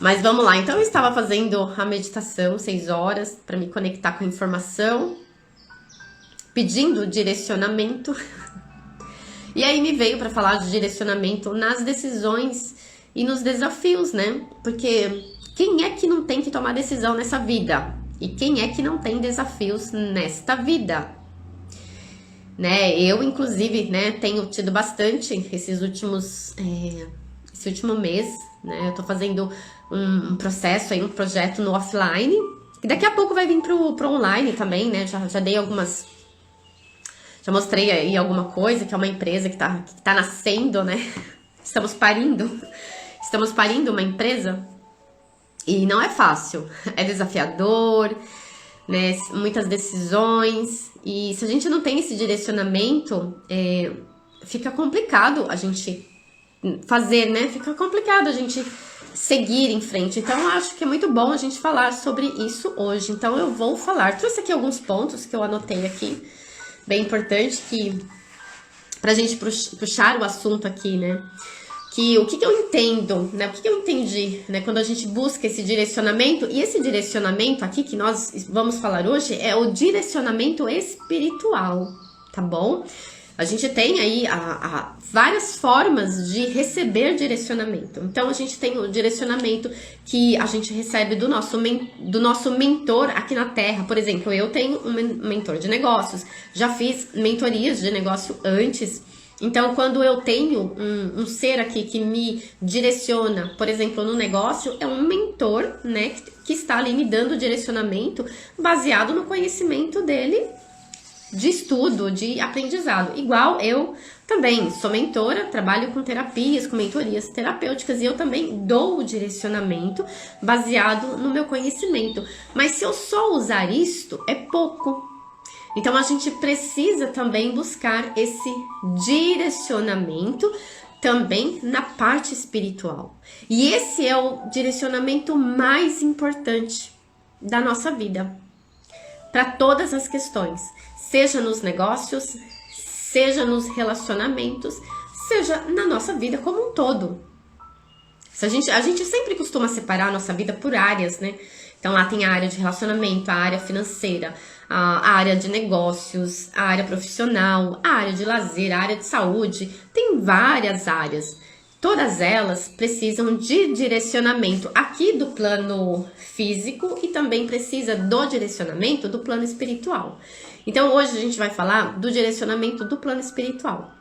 Mas vamos lá, então eu estava fazendo a meditação 6 horas para me conectar com a informação, pedindo direcionamento. E aí me veio para falar de direcionamento nas decisões e nos desafios, né? Porque quem é que não tem que tomar decisão nessa vida? E quem é que não tem desafios nesta vida? Né? Eu, inclusive, né, tenho tido bastante esse último mês, né? Eu tô fazendo um processo aí, um projeto no offline, que daqui a pouco vai vir pro online também, né? Já dei algumas... Já mostrei aí alguma coisa, que é uma empresa que tá nascendo, né? Estamos parindo uma empresa e não é fácil, é desafiador, né? Muitas decisões, e se a gente não tem esse direcionamento, fica complicado a gente fazer, né? Fica complicado a gente seguir em frente. Então eu acho que é muito bom a gente falar sobre isso hoje. Então eu vou falar, trouxe aqui alguns pontos que eu anotei aqui, bem importante, que pra gente puxar o assunto aqui, né? Que o que eu entendo, né? O que eu entendi, né? Quando a gente busca esse direcionamento, e esse direcionamento aqui que nós vamos falar hoje é o direcionamento espiritual, tá bom? A gente tem aí várias formas de receber direcionamento. Então, a gente tem o direcionamento que a gente recebe do nosso mentor aqui na Terra. Por exemplo, eu tenho um mentor de negócios, já fiz mentorias de negócio antes. Então, quando eu tenho um ser aqui que me direciona, por exemplo, no negócio, é um mentor, né, que está ali me dando direcionamento baseado no conhecimento dele, de estudo, de aprendizado. Igual eu também sou mentora, trabalho com terapias, com mentorias terapêuticas, e eu também dou o direcionamento baseado no meu conhecimento. Mas se eu só usar isto, é pouco. Então a gente precisa também buscar esse direcionamento também na parte espiritual. E esse é o direcionamento mais importante da nossa vida, para todas as questões, seja nos negócios, seja nos relacionamentos, seja na nossa vida como um todo. A gente sempre costuma separar a nossa vida por áreas, né? Então lá tem a área de relacionamento, a área financeira, a área de negócios, a área profissional, a área de lazer, a área de saúde. Tem várias áreas. Todas elas precisam de direcionamento aqui do plano físico e também precisa do direcionamento do plano espiritual. Então hoje a gente vai falar do direcionamento do plano espiritual.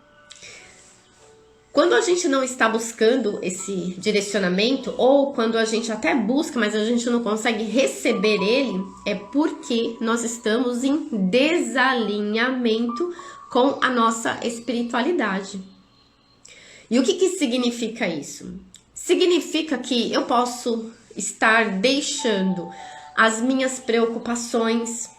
Quando a gente não está buscando esse direcionamento, ou quando a gente até busca, mas a gente não consegue receber ele, é porque nós estamos em desalinhamento com a nossa espiritualidade. E o que significa isso? Significa que eu posso estar deixando as minhas preocupações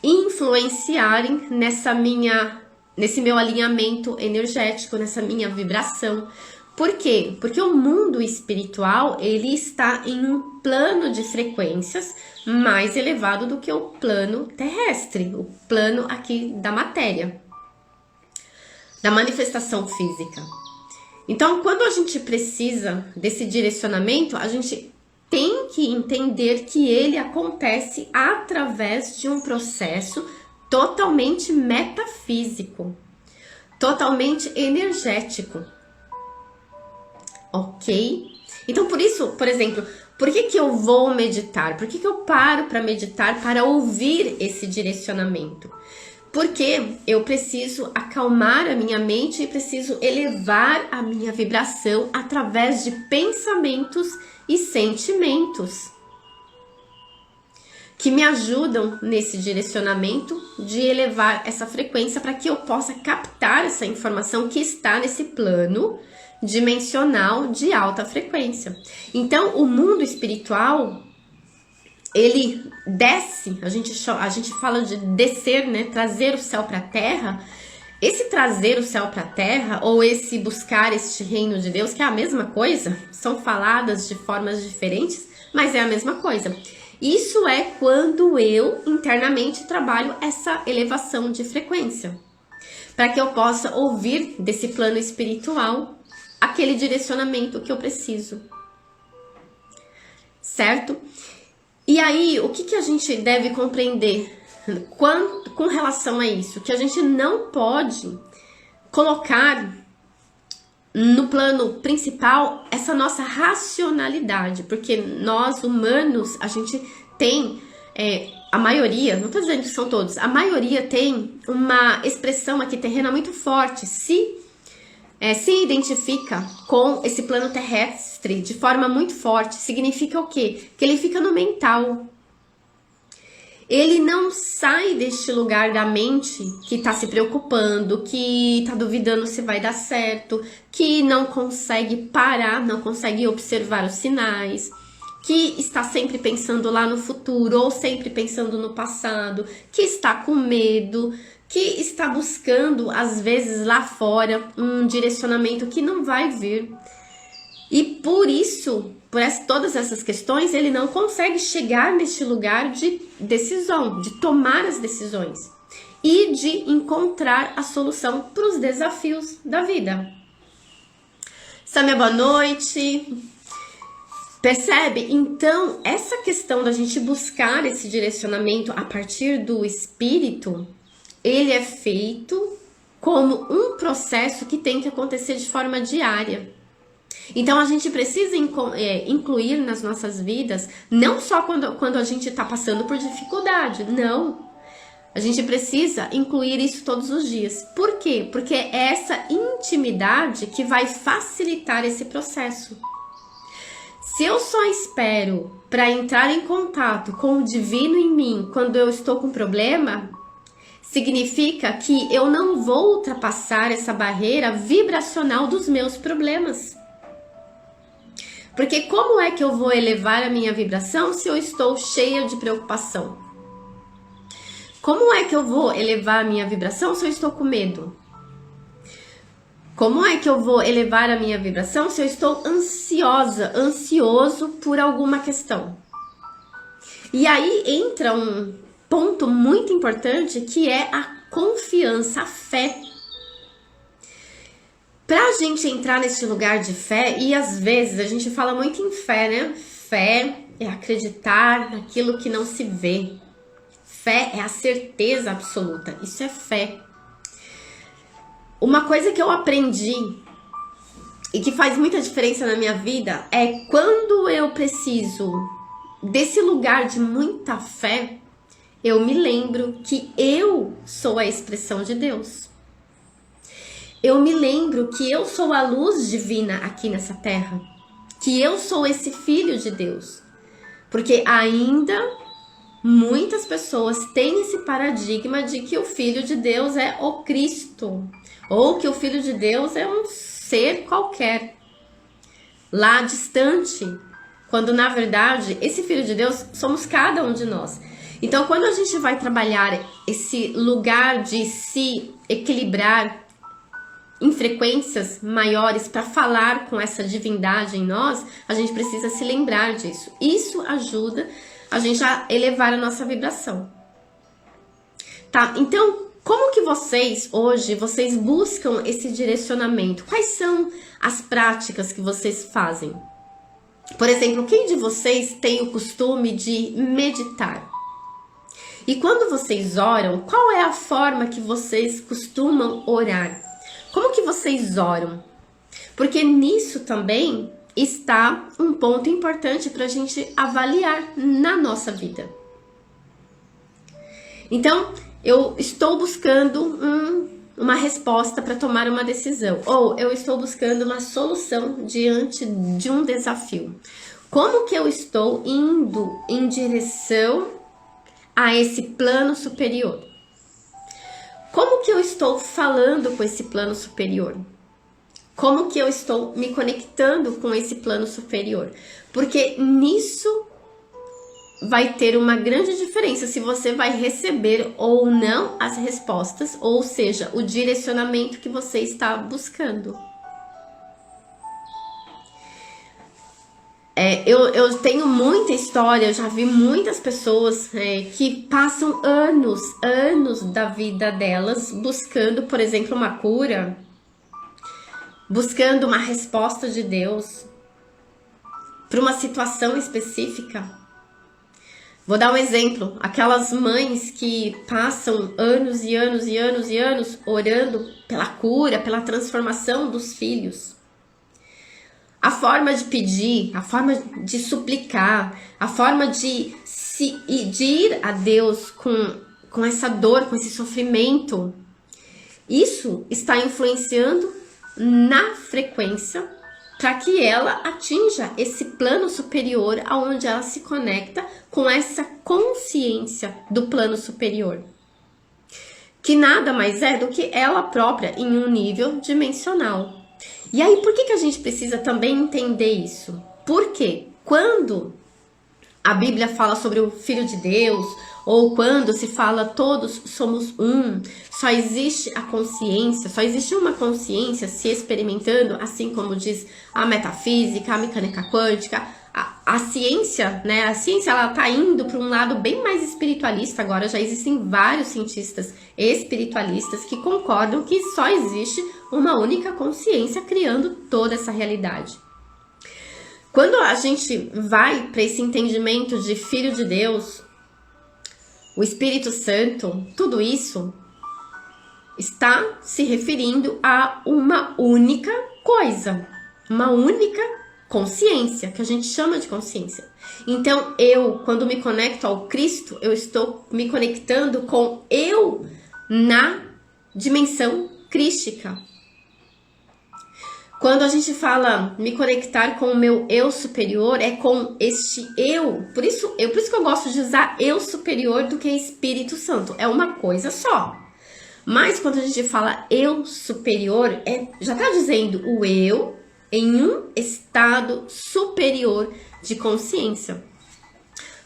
influenciarem nesse meu alinhamento energético, nessa minha vibração. Por quê? Porque o mundo espiritual, ele está em um plano de frequências mais elevado do que o plano terrestre, o plano aqui da matéria, da manifestação física. Então, quando a gente precisa desse direcionamento, a gente tem que entender que ele acontece através de um processo totalmente metafísico, totalmente energético, ok? Então, por isso, por exemplo, por que eu vou meditar? Por que eu paro para meditar, para ouvir esse direcionamento? Porque eu preciso acalmar a minha mente e preciso elevar a minha vibração através de pensamentos e sentimentos que me ajudam nesse direcionamento de elevar essa frequência para que eu possa captar essa informação que está nesse plano dimensional de alta frequência. Então, o mundo espiritual, ele desce, a gente fala de descer, né? Trazer o céu para a terra. Esse trazer o céu para a terra, ou esse buscar este reino de Deus, que é a mesma coisa, são faladas de formas diferentes, mas é a mesma coisa. Isso é quando eu internamente trabalho essa elevação de frequência, para que eu possa ouvir desse plano espiritual aquele direcionamento que eu preciso. certo? E aí, o que a gente deve compreender com relação a isso? Que a gente não pode colocar no plano principal essa nossa racionalidade, porque nós humanos, a gente tem, a maioria, não estou dizendo que são todos, a maioria tem uma expressão aqui terrena muito forte, se identifica com esse plano terrestre de forma muito forte. Significa o quê? Que ele fica no mental. Ele não sai deste lugar da mente que tá se preocupando, que tá duvidando se vai dar certo, que não consegue parar, não consegue observar os sinais, que está sempre pensando lá no futuro ou sempre pensando no passado, que está com medo, que está buscando, às vezes, lá fora, um direcionamento que não vai vir. E por isso, todas essas questões, ele não consegue chegar neste lugar de decisão, de tomar as decisões e de encontrar a solução para os desafios da vida. Samia, boa noite. Percebe? Então, essa questão da gente buscar esse direcionamento a partir do espírito, ele é feito como um processo que tem que acontecer de forma diária. Então a gente precisa incluir nas nossas vidas, não só quando a gente está passando por dificuldade, não. A gente precisa incluir isso todos os dias. Por quê? Porque é essa intimidade que vai facilitar esse processo. Se eu só espero para entrar em contato com o divino em mim quando eu estou com problema, significa que eu não vou ultrapassar essa barreira vibracional dos meus problemas. Porque como é que eu vou elevar a minha vibração se eu estou cheia de preocupação? Como é que eu vou elevar a minha vibração se eu estou com medo? Como é que eu vou elevar a minha vibração se eu estou ansioso por alguma questão? E aí entra um ponto muito importante que é a confiança, a fé. Pra gente entrar nesse lugar de fé, e às vezes a gente fala muito em fé, né? Fé é acreditar naquilo que não se vê. Fé é a certeza absoluta, isso é fé. Uma coisa que eu aprendi e que faz muita diferença na minha vida é quando eu preciso desse lugar de muita fé, eu me lembro que eu sou a expressão de Deus. Eu me lembro que eu sou a luz divina aqui nessa terra, que eu sou esse filho de Deus. Porque ainda muitas pessoas têm esse paradigma de que o filho de Deus é o Cristo, ou que o filho de Deus é um ser qualquer, lá distante, quando na verdade esse filho de Deus somos cada um de nós. Então quando a gente vai trabalhar esse lugar de se equilibrar em frequências maiores para falar com essa divindade em nós, a gente precisa se lembrar disso. Isso ajuda a gente a elevar a nossa vibração. Tá? Então, como que vocês buscam esse direcionamento? Quais são as práticas que vocês fazem? Por exemplo, quem de vocês tem o costume de meditar? E quando vocês oram, qual é a forma que vocês costumam orar? Como que vocês oram? Porque nisso também está um ponto importante para a gente avaliar na nossa vida. Então, eu estou buscando uma resposta para tomar uma decisão, ou eu estou buscando uma solução diante de um desafio. Como que eu estou indo em direção a esse plano superior? Como que eu estou falando com esse plano superior? Como que eu estou me conectando com esse plano superior? Porque nisso vai ter uma grande diferença se você vai receber ou não as respostas, ou seja, o direcionamento que você está buscando. Eu tenho muita história, eu já vi muitas pessoas que passam anos da vida delas buscando, por exemplo, uma cura, buscando uma resposta de Deus. para uma situação específica. Vou dar um exemplo, aquelas mães que passam anos e anos e anos e anos orando pela cura, pela transformação dos filhos. A forma de pedir, a forma de suplicar, a forma de ir a Deus com essa dor, com esse sofrimento, isso está influenciando na frequência para que ela atinja esse plano superior aonde ela se conecta com essa consciência do plano superior, que nada mais é do que ela própria em um nível dimensional. E aí, por que a gente precisa também entender isso? Porque quando a Bíblia fala sobre o Filho de Deus, ou quando se fala todos somos um, só existe a consciência, só existe uma consciência se experimentando, assim como diz a metafísica, a mecânica quântica, a ciência, né? A ciência, ela tá indo para um lado bem mais espiritualista agora. Já existem vários cientistas espiritualistas que concordam que só existe uma única consciência criando toda essa realidade. Quando a gente vai para esse entendimento de Filho de Deus, o Espírito Santo, tudo isso está se referindo a uma única coisa, uma única consciência, que a gente chama de consciência. Então, quando me conecto ao Cristo, eu estou me conectando com eu na dimensão crística. Quando a gente fala me conectar com o meu eu superior, é com este eu. Por isso que eu gosto de usar eu superior do que Espírito Santo. É uma coisa só. Mas quando a gente fala eu superior, já está dizendo o eu em um estado superior de consciência.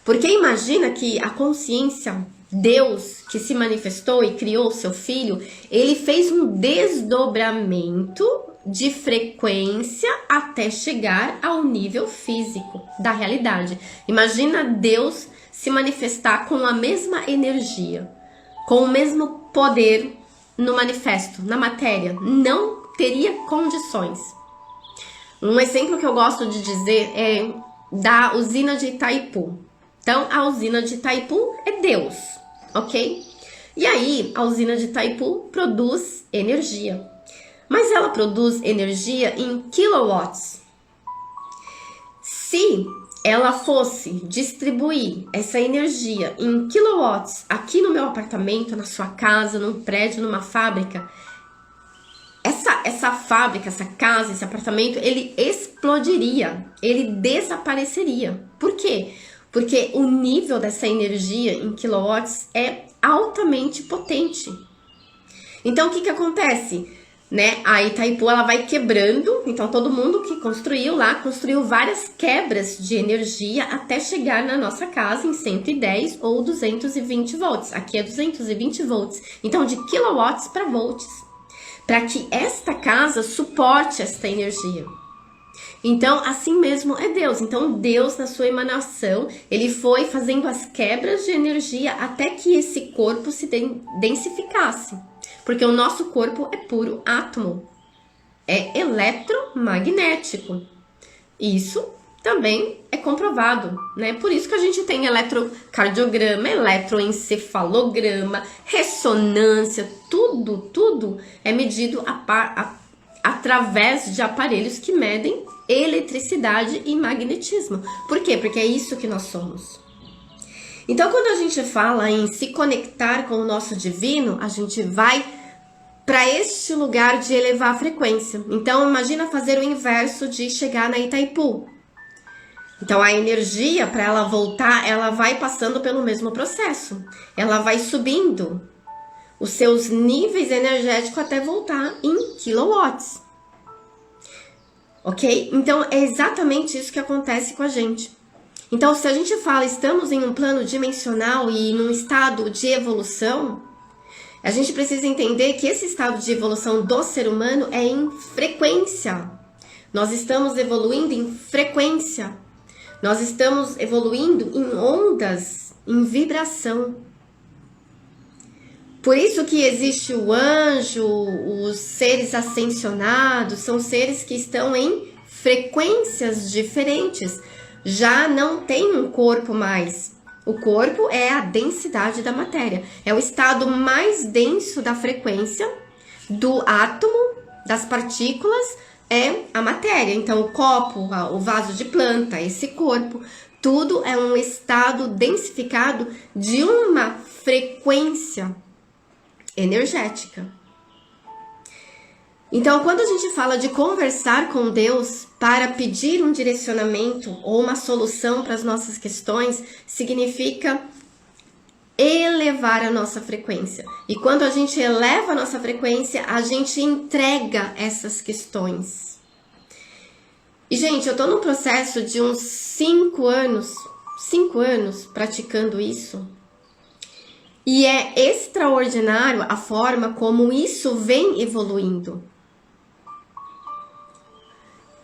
Porque imagina que a consciência, Deus que se manifestou e criou o seu filho, ele fez um desdobramento de frequência até chegar ao nível físico da realidade. Imagina Deus se manifestar com a mesma energia, com o mesmo poder no manifesto, na matéria. Não teria condições. Um exemplo que eu gosto de dizer é da usina de Itaipu. Então, a usina de Itaipu é Deus, ok? E aí, a usina de Itaipu produz energia. Mas ela produz energia em kilowatts. Se ela fosse distribuir essa energia em kilowatts aqui no meu apartamento, na sua casa, num prédio, numa fábrica, essa fábrica, essa casa, esse apartamento, ele explodiria, ele desapareceria. Por quê? Porque o nível dessa energia em kilowatts é altamente potente. Então, o que acontece? Né? A Itaipu, ela vai quebrando, então todo mundo que construiu lá, construiu várias quebras de energia até chegar na nossa casa em 110 ou 220 volts. Aqui é 220 volts, então de kilowatts para volts, para que esta casa suporte esta energia. Então, assim mesmo é Deus. Então, Deus, na sua emanação, ele foi fazendo as quebras de energia até que esse corpo se densificasse. Porque o nosso corpo é puro átomo, é eletromagnético. Isso também é comprovado, né? Por isso que a gente tem eletrocardiograma, eletroencefalograma, ressonância, tudo é medido através de aparelhos que medem eletricidade e magnetismo. Por quê? Porque é isso que nós somos. Então, quando a gente fala em se conectar com o nosso divino, a gente vai para este lugar de elevar a frequência. Então, imagina fazer o inverso de chegar na Itaipu. Então, a energia, para ela voltar, ela vai passando pelo mesmo processo. Ela vai subindo os seus níveis energéticos até voltar em kilowatts. Ok? Então, é exatamente isso que acontece com a gente. Então, se a gente fala estamos em um plano dimensional e num estado de evolução, a gente precisa entender que esse estado de evolução do ser humano é em frequência. Nós estamos evoluindo em frequência. Nós estamos evoluindo em ondas, em vibração. Por isso que existe o anjo, os seres ascensionados, são seres que estão em frequências diferentes, já não tem um corpo mais. O corpo é a densidade da matéria, é o estado mais denso da frequência do átomo, das partículas, é a matéria. Então, o copo, o vaso de planta, esse corpo, tudo é um estado densificado de uma frequência energética. Então, quando a gente fala de conversar com Deus para pedir um direcionamento ou uma solução para as nossas questões, significa elevar a nossa frequência. E quando a gente eleva a nossa frequência, a gente entrega essas questões. E, gente, eu tô num processo de uns 5 anos praticando isso. E é extraordinário a forma como isso vem evoluindo.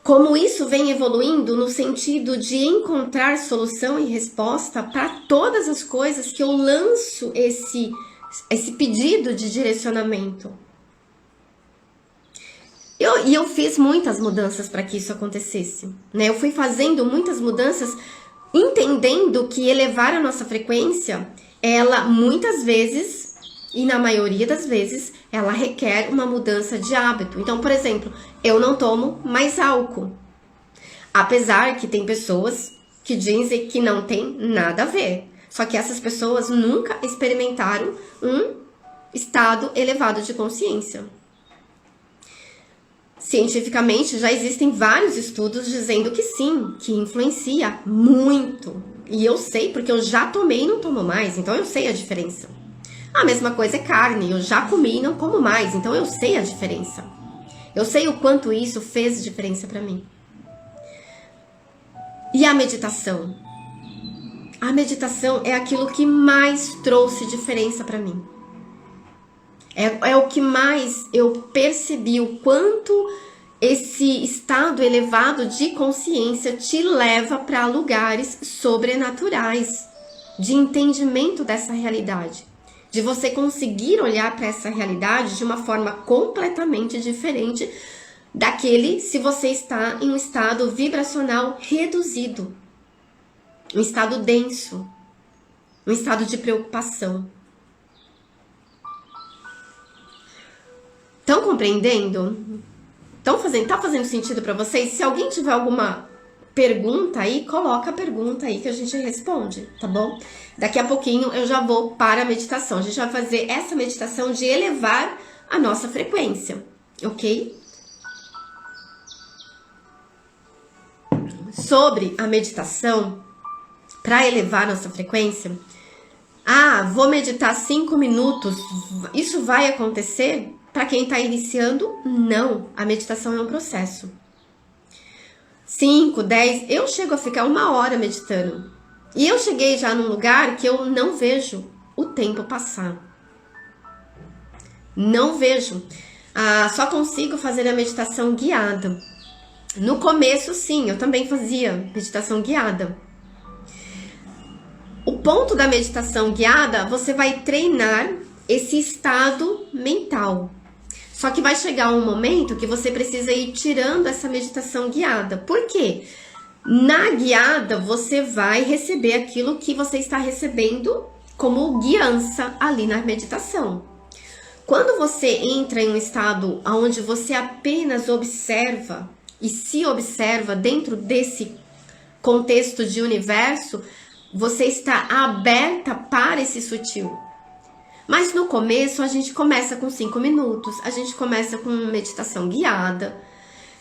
Como isso vem evoluindo no sentido de encontrar solução e resposta para todas as coisas que eu lanço esse pedido de direcionamento. E eu fiz muitas mudanças para que isso acontecesse, né? Eu fui fazendo muitas mudanças, entendendo que elevar a nossa frequência, ela muitas vezes, e na maioria das vezes, ela requer uma mudança de hábito. Então, por exemplo, eu não tomo mais álcool. Apesar que tem pessoas que dizem que não tem nada a ver. Só que essas pessoas nunca experimentaram um estado elevado de consciência. Cientificamente, já existem vários estudos dizendo que sim, que influencia muito. E eu sei porque eu já tomei e não tomo mais, então eu sei a diferença. A mesma coisa é carne, eu já comi e não como mais, então eu sei a diferença. Eu sei o quanto isso fez diferença para mim. E a meditação? A meditação é aquilo que mais trouxe diferença para mim. É o que mais eu percebi, o quanto esse estado elevado de consciência te leva para lugares sobrenaturais, de entendimento dessa realidade. De você conseguir olhar para essa realidade de uma forma completamente diferente daquele se você está em um estado vibracional reduzido, um estado denso, um estado de preocupação. Estão compreendendo? Tá fazendo sentido para vocês? Se alguém tiver alguma pergunta aí, coloca a pergunta aí que a gente responde, tá bom? Daqui a pouquinho eu já vou para a meditação. A gente vai fazer essa meditação de elevar a nossa frequência, ok? Sobre a meditação, para elevar nossa frequência, vou meditar 5 minutos, isso vai acontecer? Para quem está iniciando, não. A meditação é um processo. 5, 10, eu chego a ficar 1 hora meditando. E eu cheguei já num lugar que eu não vejo o tempo passar. Não vejo. Só consigo fazer a meditação guiada. No começo, sim, eu também fazia meditação guiada. O ponto da meditação guiada, você vai treinar esse estado mental. Só que vai chegar um momento que você precisa ir tirando essa meditação guiada. Por quê? Na guiada, você vai receber aquilo que você está recebendo como guiança ali na meditação. Quando você entra em um estado onde você apenas observa e se observa dentro desse contexto de universo, você está aberta para esse sutil. Mas no começo a gente começa com 5 minutos, a gente começa com meditação guiada.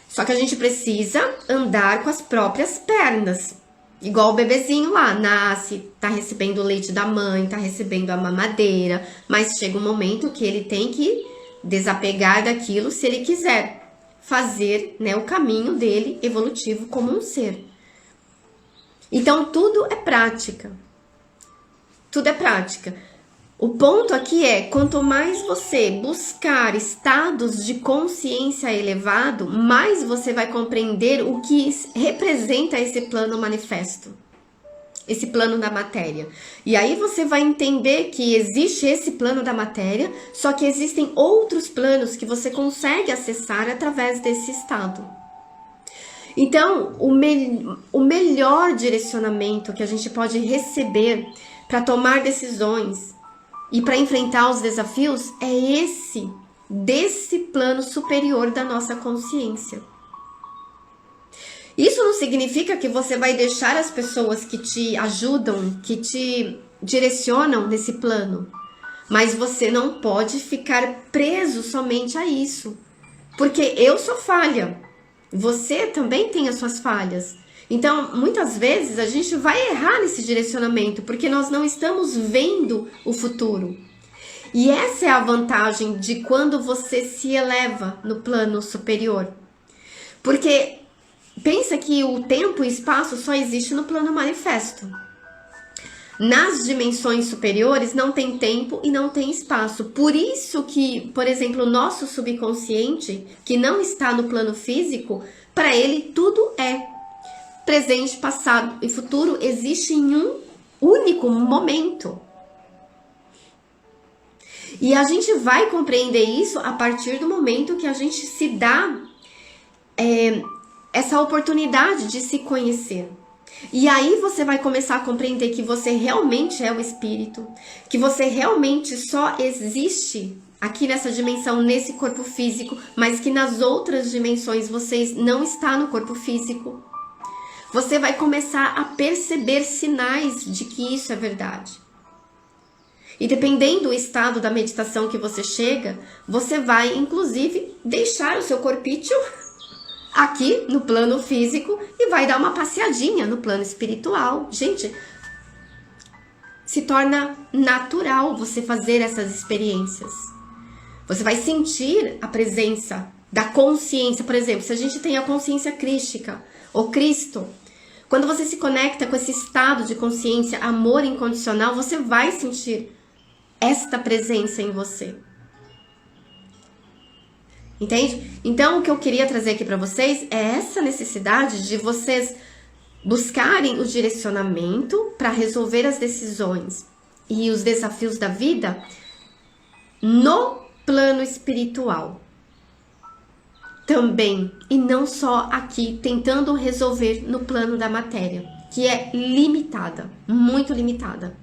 Só que a gente precisa andar com as próprias pernas. Igual o bebezinho lá, nasce, tá recebendo o leite da mãe, tá recebendo a mamadeira. Mas chega um momento que ele tem que desapegar daquilo se ele quiser fazer, né, o caminho dele evolutivo como um ser. Então tudo é prática. Tudo é prática. O ponto aqui é, quanto mais você buscar estados de consciência elevado, mais você vai compreender o que representa esse plano manifesto, esse plano da matéria. E aí você vai entender que existe esse plano da matéria, só que existem outros planos que você consegue acessar através desse estado. Então, o melhor direcionamento que a gente pode receber para tomar decisões e para enfrentar os desafios é desse plano superior da nossa consciência. Isso não significa que você vai deixar as pessoas que te ajudam, que te direcionam nesse plano, mas você não pode ficar preso somente a isso, porque eu sou falha, você também tem as suas falhas. Então, muitas vezes a gente vai errar nesse direcionamento, porque nós não estamos vendo o futuro. E essa é a vantagem de quando você se eleva no plano superior. Porque pensa que o tempo e espaço só existe no plano manifesto. Nas dimensões superiores não tem tempo e não tem espaço. Por isso que, por exemplo, o nosso subconsciente, que não está no plano físico, para ele tudo é presente, passado e futuro, existe em um único momento. E a gente vai compreender isso a partir do momento que a gente se dá essa oportunidade de se conhecer. E aí você vai começar a compreender que você realmente é o espírito, que você realmente só existe aqui nessa dimensão, nesse corpo físico, mas que nas outras dimensões você não está no corpo físico. Você vai começar a perceber sinais de que isso é verdade. E dependendo do estado da meditação que você chega, você vai, inclusive, deixar o seu corpício aqui no plano físico e vai dar uma passeadinha no plano espiritual. Gente, se torna natural você fazer essas experiências. Você vai sentir a presença da consciência. Por exemplo, se a gente tem a consciência crística, ou Cristo, quando você se conecta com esse estado de consciência, amor incondicional, você vai sentir esta presença em você. Entende? Então, o que eu queria trazer aqui para vocês é essa necessidade de vocês buscarem o direcionamento para resolver as decisões e os desafios da vida no plano espiritual também, e não só aqui tentando resolver no plano da matéria, que é limitada, muito limitada.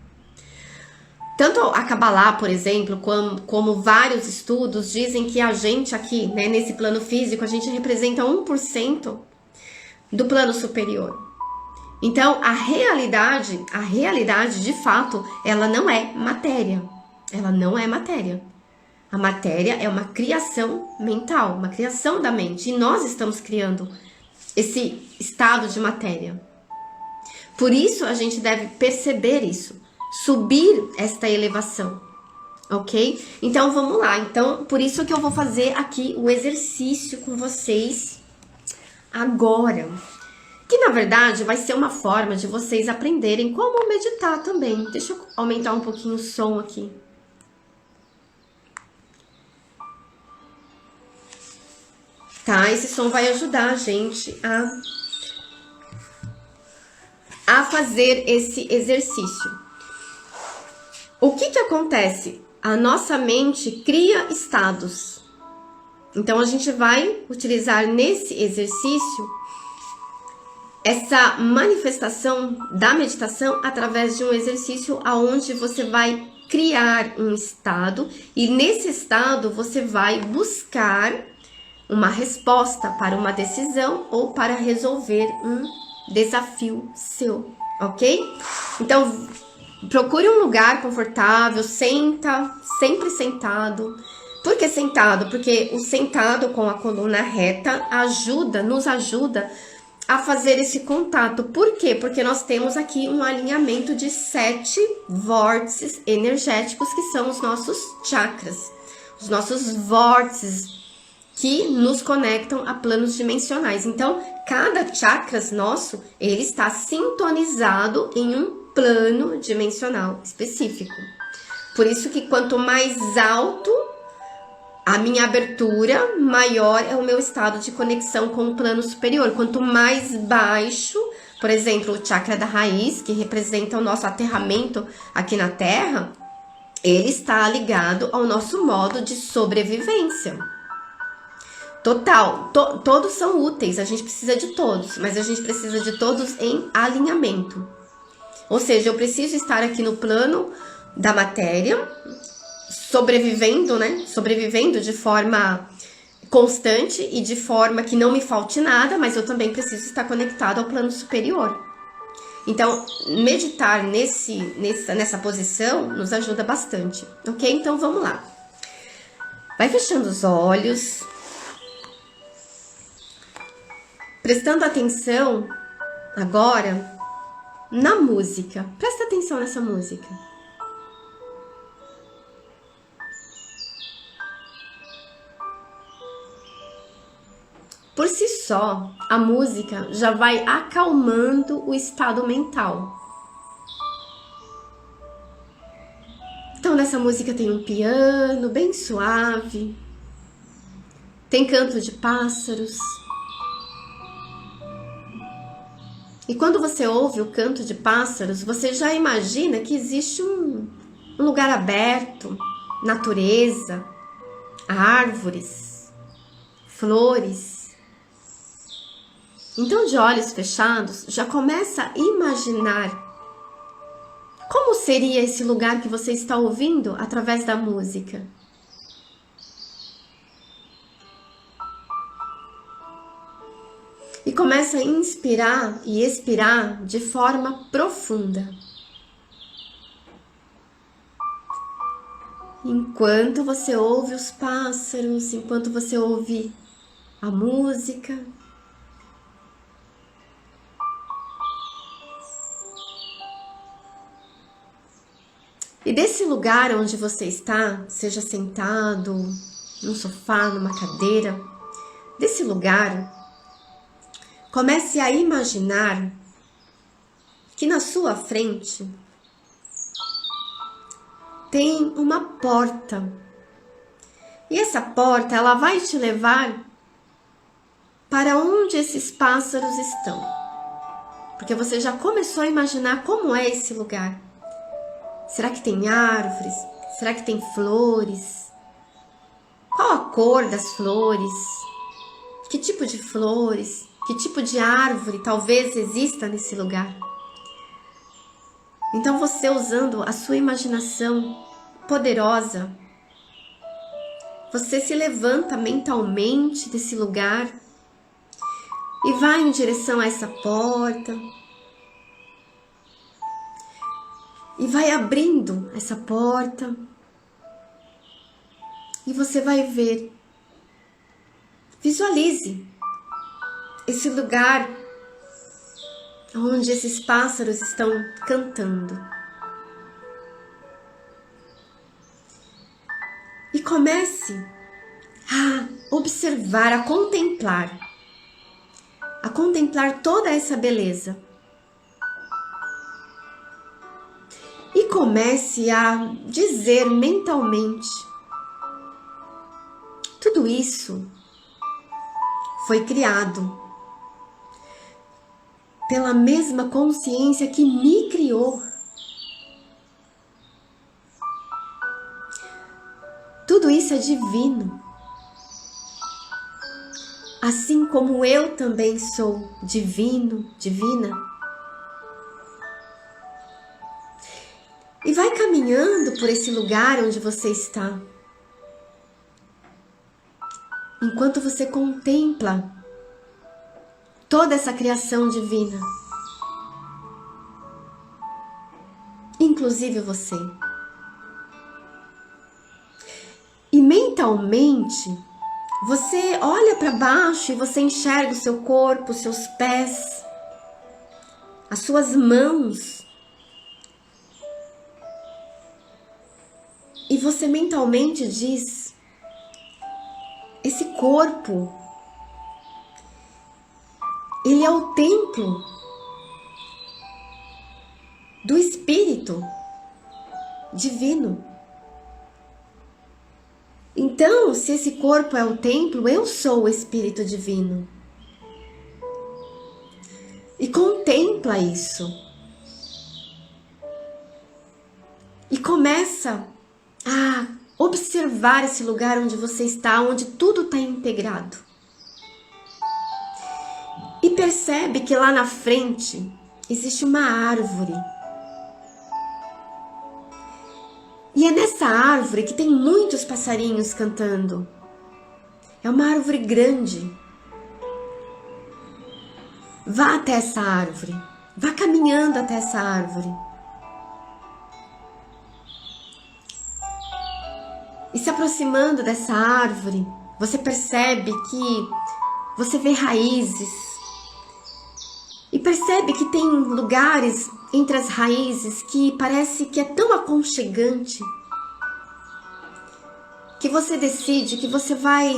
Tanto a Kabbalah, por exemplo, como vários estudos dizem que a gente aqui, né, nesse plano físico, a gente representa 1% do plano superior. Então, a realidade de fato, ela não é matéria. Ela não é matéria. A matéria é uma criação mental, uma criação da mente. E nós estamos criando esse estado de matéria. Por isso, a gente deve perceber isso. Subir esta elevação, ok? Então, vamos lá. Então, por isso que eu vou fazer aqui o exercício com vocês agora. Que, na verdade, vai ser uma forma de vocês aprenderem como meditar também. Deixa eu aumentar um pouquinho o som aqui. Tá? Esse som vai ajudar a gente a fazer esse exercício. O que acontece? A nossa mente cria estados. Então, a gente vai utilizar nesse exercício essa manifestação da meditação através de um exercício onde você vai criar um estado e nesse estado você vai buscar uma resposta para uma decisão ou para resolver um desafio seu, ok? Então, procure um lugar confortável, senta, sempre sentado. Por que sentado? Porque o sentado com a coluna reta nos ajuda a fazer esse contato. Por quê? Porque nós temos aqui um alinhamento de 7 vórtices energéticos que são os nossos chakras, os nossos vórtices que nos conectam a planos dimensionais. Então, cada chakra nosso, ele está sintonizado em um plano dimensional específico. Por isso que quanto mais alto a minha abertura, maior é o meu estado de conexão com o plano superior. Quanto mais baixo, por exemplo, o chakra da raiz, que representa o nosso aterramento aqui na Terra, ele está ligado ao nosso modo de sobrevivência. Total, todos são úteis, a gente precisa de todos, mas a gente precisa de todos em alinhamento. Ou seja, eu preciso estar aqui no plano da matéria, sobrevivendo, né? Sobrevivendo de forma constante e de forma que não me falte nada, mas eu também preciso estar conectado ao plano superior. Então, meditar nessa posição nos ajuda bastante, ok? Então, vamos lá. Vai fechando os olhos, prestando atenção agora na música. Presta atenção nessa música. Por si só, a música já vai acalmando o estado mental. Então, nessa música tem um piano bem suave, tem canto de pássaros. E quando você ouve o canto de pássaros, você já imagina que existe um lugar aberto, natureza, árvores, flores. Então, de olhos fechados, já começa a imaginar como seria esse lugar que você está ouvindo através da música. E começa a inspirar e expirar de forma profunda. Enquanto você ouve os pássaros, enquanto você ouve a música. E desse lugar onde você está, seja sentado, num sofá, numa cadeira, desse lugar, comece a imaginar que na sua frente tem uma porta. E essa porta, ela vai te levar para onde esses pássaros estão. Porque você já começou a imaginar como é esse lugar. Será que tem árvores? Será que tem flores? Qual a cor das flores? Que tipo de flores? Que tipo de árvore talvez exista nesse lugar? Então você, usando a sua imaginação poderosa, você se levanta mentalmente desse lugar e vai em direção a essa porta. E vai abrindo essa porta e você vai ver. Visualize esse lugar onde esses pássaros estão cantando. E comece a observar, a contemplar toda essa beleza. E comece a dizer mentalmente: tudo isso foi criado pela mesma consciência que me criou. Tudo isso é divino. Assim como eu também sou divino, divina. E vai caminhando por esse lugar onde você está. Enquanto você contempla toda essa criação divina. Inclusive você. E mentalmente, você olha para baixo e você enxerga o seu corpo, os seus pés, as suas mãos. E você mentalmente diz: esse corpo, ele é o templo do Espírito Divino. Então, se esse corpo é o templo, eu sou o Espírito Divino. E contempla isso. E começa a observar esse lugar onde você está, onde tudo está integrado. percebe que lá na frente existe uma árvore. E é nessa árvore que tem muitos passarinhos cantando. É uma árvore grande. Vá até essa árvore. Vá caminhando até essa árvore. E se aproximando dessa árvore, você percebe que você vê raízes. E percebe que tem lugares entre as raízes que parece que é tão aconchegante que você decide que você vai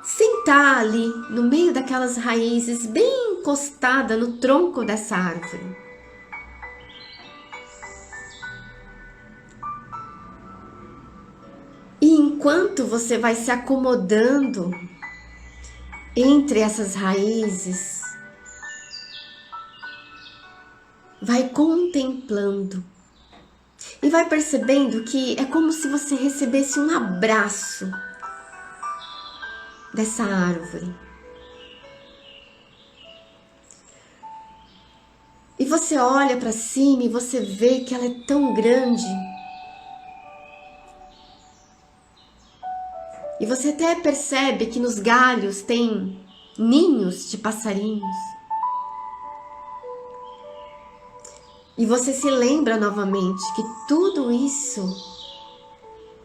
sentar ali no meio daquelas raízes, bem encostada no tronco dessa árvore. E enquanto você vai se acomodando entre essas raízes, vai contemplando e vai percebendo que é como se você recebesse um abraço dessa árvore. E você olha para cima e você vê que ela é tão grande. E você até percebe que nos galhos tem ninhos de passarinhos. E você se lembra novamente que tudo isso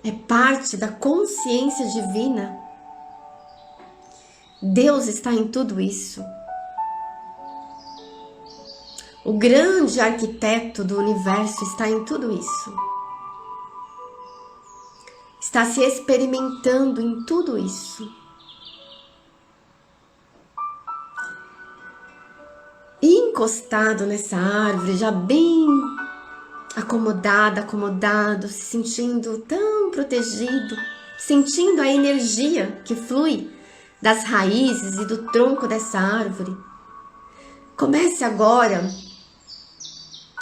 é parte da consciência divina. Deus está em tudo isso. O grande arquiteto do universo está em tudo isso. Está se experimentando em tudo isso. E encostado nessa árvore, já bem acomodado, se sentindo tão protegido, sentindo a energia que flui das raízes e do tronco dessa árvore. Comece agora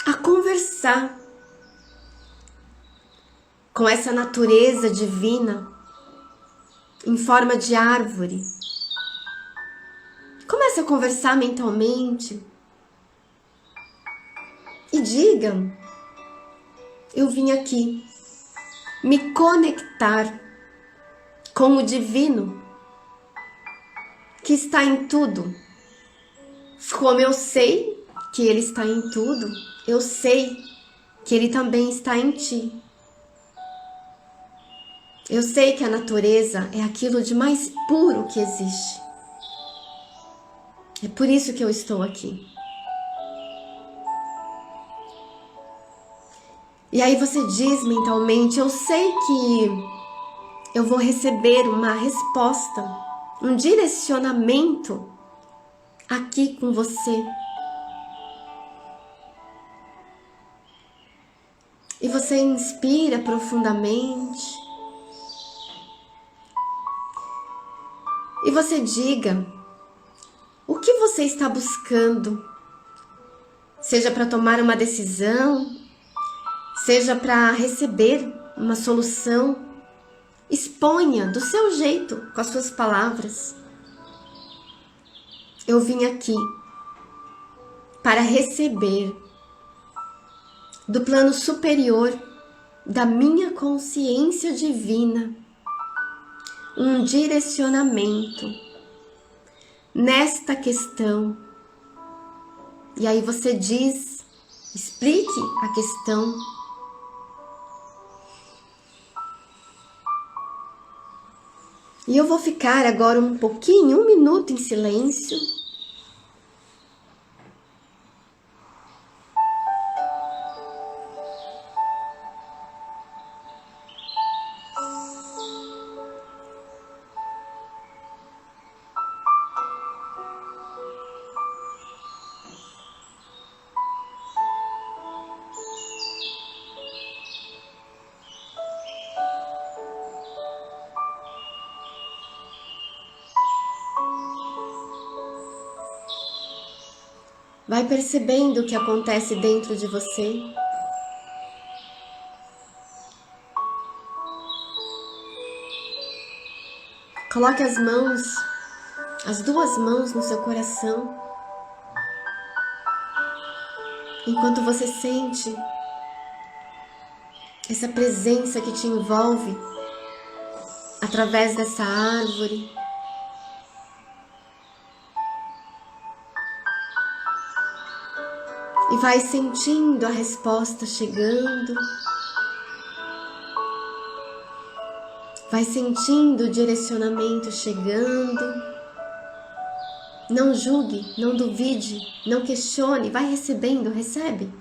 a conversar com essa natureza divina em forma de árvore. Comece a conversar mentalmente e diga: eu vim aqui me conectar com o divino que está em tudo. Como eu sei que ele está em tudo, eu sei que ele também está em ti. Eu sei que a natureza é aquilo de mais puro que existe. É por isso que eu estou aqui. E aí você diz mentalmente: eu sei que eu vou receber uma resposta, um direcionamento aqui com você. E você inspira profundamente. E você diga o que você está buscando, seja para tomar uma decisão, seja para receber uma solução. Exponha do seu jeito, com as suas palavras. Eu vim aqui para receber do plano superior da minha consciência divina um direcionamento nesta questão. E aí você diz, explique a questão. E eu vou ficar agora um pouquinho, 1 minuto em silêncio. Vai percebendo o que acontece dentro de você. Coloque as 2 mãos no seu coração enquanto você sente essa presença que te envolve através dessa árvore. E vai sentindo a resposta chegando. Vai sentindo o direcionamento chegando. Não julgue, não duvide, não questione, vai recebendo, recebe.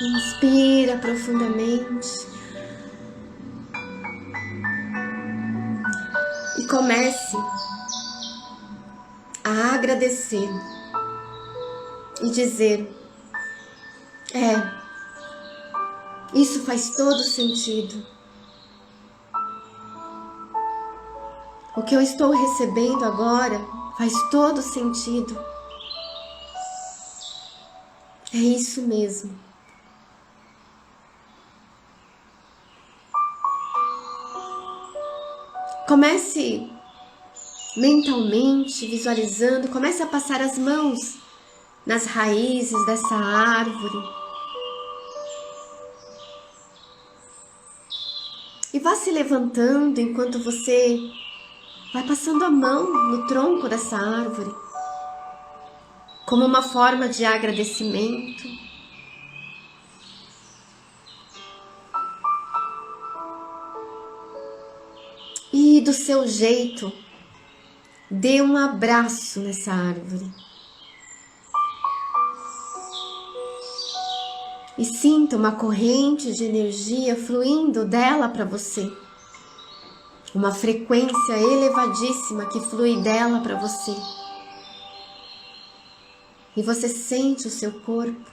Inspira profundamente e comece a agradecer e dizer: isso faz todo sentido. O que eu estou recebendo agora faz todo sentido. É isso mesmo. Comece mentalmente, visualizando, comece a passar as mãos nas raízes dessa árvore. E vá se levantando enquanto você vai passando a mão no tronco dessa árvore, como uma forma de agradecimento. E do seu jeito, dê um abraço nessa árvore. E sinta uma corrente de energia fluindo dela para você. Uma frequência elevadíssima que flui dela para você. E você sente o seu corpo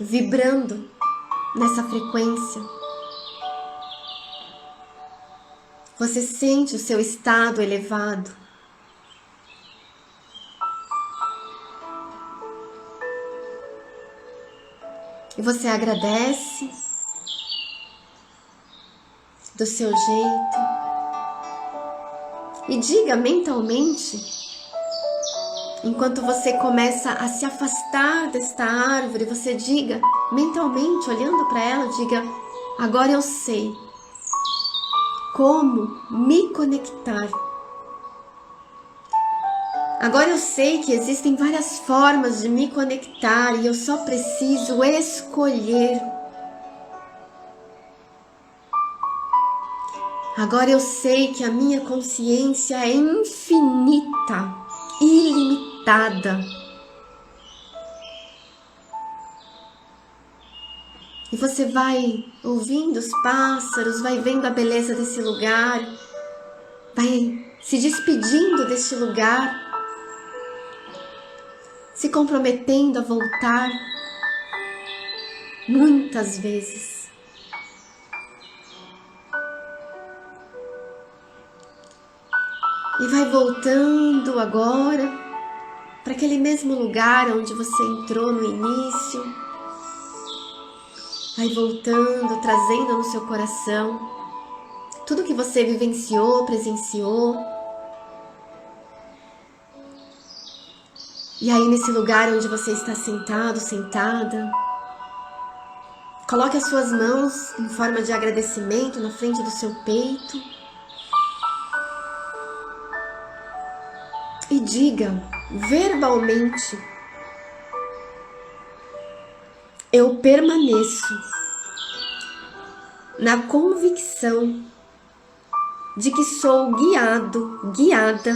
vibrando nessa frequência. Você sente o seu estado elevado. E você agradece do seu jeito. E diga mentalmente, enquanto você começa a se afastar desta árvore, você diga mentalmente, olhando para ela, diga: agora eu sei como me conectar. Agora eu sei que existem várias formas de me conectar e eu só preciso escolher. Agora eu sei que a minha consciência é infinita, ilimitada. E você vai ouvindo os pássaros, vai vendo a beleza desse lugar, vai se despedindo deste lugar, se comprometendo a voltar muitas vezes. E vai voltando agora para aquele mesmo lugar onde você entrou no início. Vai voltando, trazendo no seu coração tudo que você vivenciou, presenciou. E aí nesse lugar onde você está sentado, sentada, coloque as suas mãos em forma de agradecimento na frente do seu peito. E diga verbalmente: eu permaneço na convicção de que sou guiado, guiada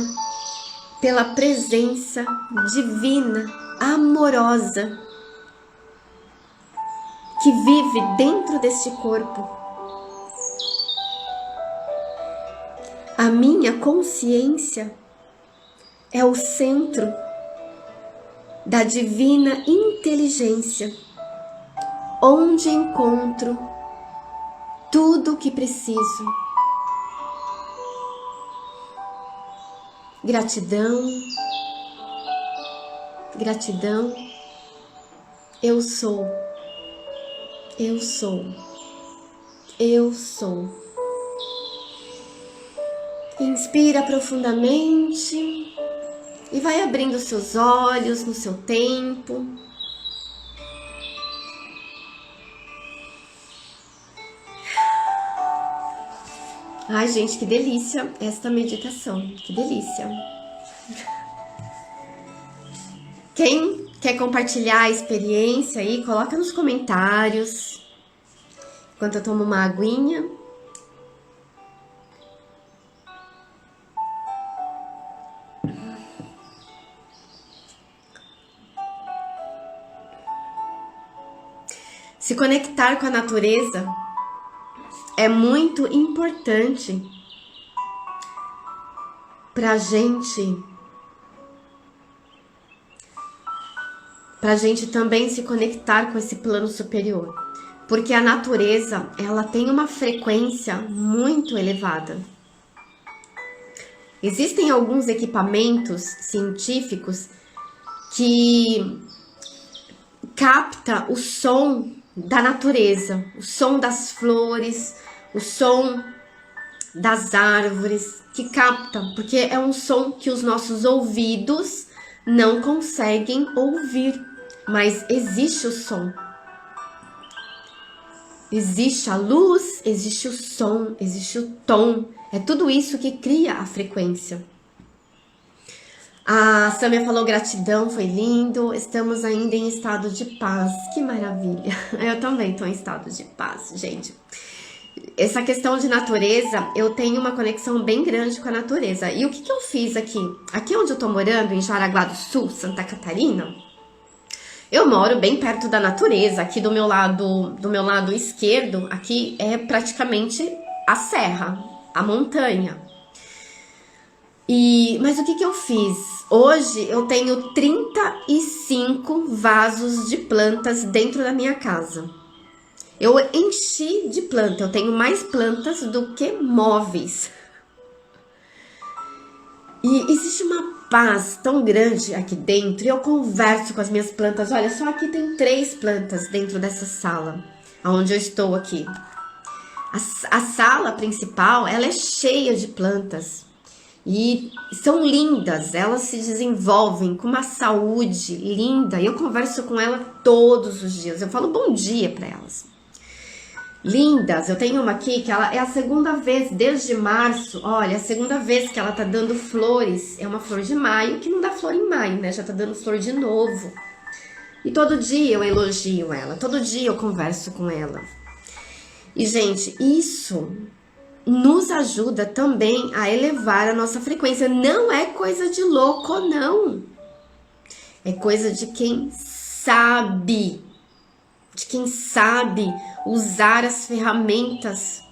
pela presença divina, amorosa, que vive dentro deste corpo. A minha consciência é o centro da divina inteligência, onde encontro tudo o que preciso. Gratidão, gratidão, eu sou, Eu sou. Inspira profundamente e vai abrindo seus olhos no seu tempo. Ai, gente, que delícia esta meditação, que delícia. Quem quer compartilhar a experiência aí, coloca nos comentários. Enquanto eu tomo uma aguinha. Se conectar com a natureza é muito importante pra gente também se conectar com esse plano superior, porque a natureza, ela tem uma frequência muito elevada. Existem alguns equipamentos científicos que capta o som da natureza, o som das flores, o som das árvores, que capta, porque é um som que os nossos ouvidos não conseguem ouvir, mas existe o som. Existe a luz, existe o som, existe o tom, é tudo isso que cria a frequência. A Samia falou gratidão, foi lindo, estamos ainda em estado de paz, que maravilha. Eu também estou em estado de paz, gente. Essa questão de natureza, eu tenho uma conexão bem grande com a natureza. E o que eu fiz aqui? Aqui onde eu tô morando, em Jaraguá do Sul, Santa Catarina, eu moro bem perto da natureza. Aqui do meu lado esquerdo, aqui é praticamente a serra, a montanha. Mas o que eu fiz? Hoje eu tenho 35 vasos de plantas dentro da minha casa. Eu enchi de planta, eu tenho mais plantas do que móveis. E existe uma paz tão grande aqui dentro, e eu converso com as minhas plantas. Olha, só aqui tem 3 plantas dentro dessa sala, onde eu estou aqui. A sala principal, ela é cheia de plantas. E são lindas, elas se desenvolvem com uma saúde linda. E eu converso com ela todos os dias, eu falo bom dia para elas. Lindas, eu tenho uma aqui que ela é a segunda vez desde março. Olha, a segunda vez que ela tá dando flores. É uma flor de maio, que não dá flor em maio, né? Já tá dando flor de novo. E todo dia eu elogio ela, todo dia eu converso com ela. E, gente, isso nos ajuda também a elevar a nossa frequência. Não é coisa de louco, não. É coisa de quem sabe. De quem sabe usar as ferramentas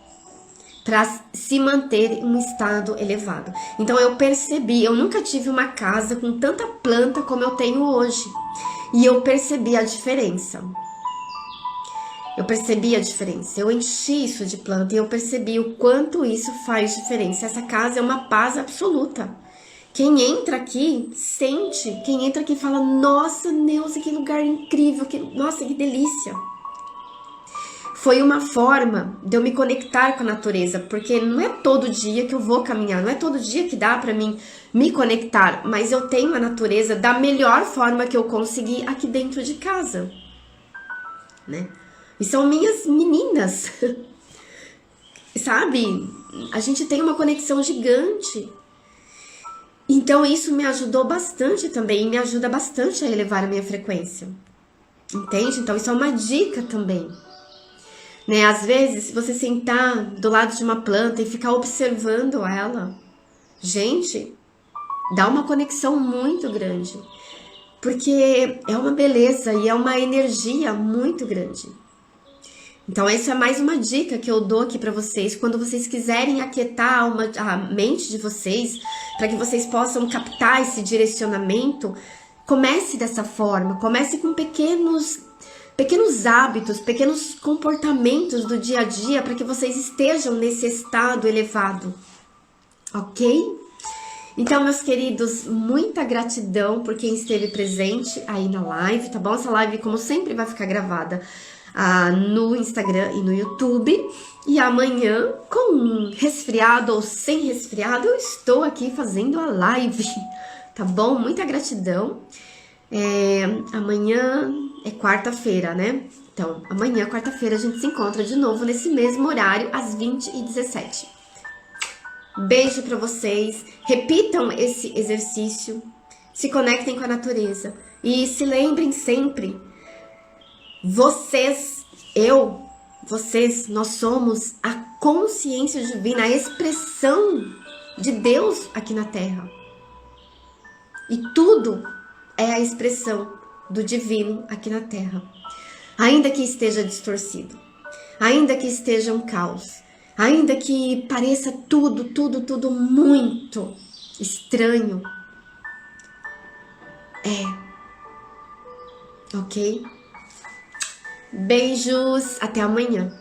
para se manter em um estado elevado. Então eu percebi, eu nunca tive uma casa com tanta planta como eu tenho hoje. E eu percebi a diferença. Eu enchi isso de planta e eu percebi o quanto isso faz diferença. Essa casa é uma paz absoluta. Quem entra aqui, sente. Quem entra aqui fala, nossa, Neuza, que lugar incrível. Nossa, que delícia. Foi uma forma de eu me conectar com a natureza. Porque não é todo dia que eu vou caminhar. Não é todo dia que dá pra mim me conectar. Mas eu tenho a natureza da melhor forma que eu consegui aqui dentro de casa. Né? E são minhas meninas, sabe? A gente tem uma conexão gigante. Então isso me ajudou bastante também, e me ajuda bastante a elevar a minha frequência. Entende? Então isso é uma dica também. Né? Às vezes, se você sentar do lado de uma planta e ficar observando ela, gente, dá uma conexão muito grande. Porque é uma beleza e é uma energia muito grande. Então essa é mais uma dica que eu dou aqui para vocês, quando vocês quiserem aquietar a mente de vocês, para que vocês possam captar esse direcionamento, comece dessa forma, comece com pequenos hábitos, pequenos comportamentos do dia a dia, para que vocês estejam nesse estado elevado, ok? Então, meus queridos, muita gratidão por quem esteve presente aí na live, tá bom? Essa live, como sempre, vai ficar gravada. no Instagram e no YouTube. E amanhã, com resfriado ou sem resfriado, eu estou aqui fazendo a live, tá bom? Muita gratidão. Amanhã é quarta-feira, né? Então, amanhã, quarta-feira, a gente se encontra de novo nesse mesmo horário, às 20h17. Beijo pra vocês. Repitam esse exercício. Se conectem com a natureza. E se lembrem sempre, vocês, nós somos a consciência divina, a expressão de Deus aqui na Terra. E tudo é a expressão do divino aqui na Terra. Ainda que esteja distorcido, ainda que esteja um caos, ainda que pareça tudo muito estranho, ok? Beijos, até amanhã.